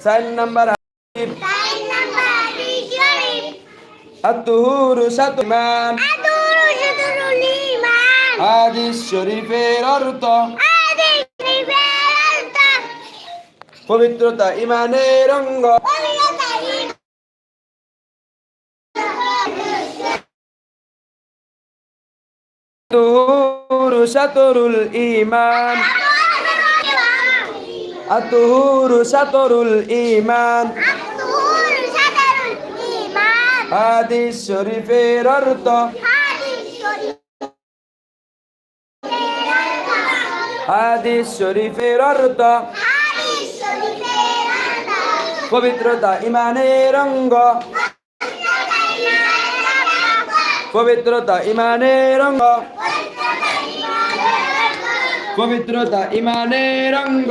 4 নম্বর হাদিস আত-তুহুরু শাতরুল ঈমান। হাদিস শরীফের অর্থ পবিত্রতা ঈমানের অঙ্গ। আত-তুহুরু শাতরুল ঈমান। আত-তুহুরু শাতরুল ঈমান। হাদিস শরীফের অর্থ হাদিস শরীফের অর্থ পবিত্রতা ঈমানের অঙ্গ। পবিত্রতা ঈমানের অঙ্গ। পবিত্রতা ঈমানের অঙ্গ।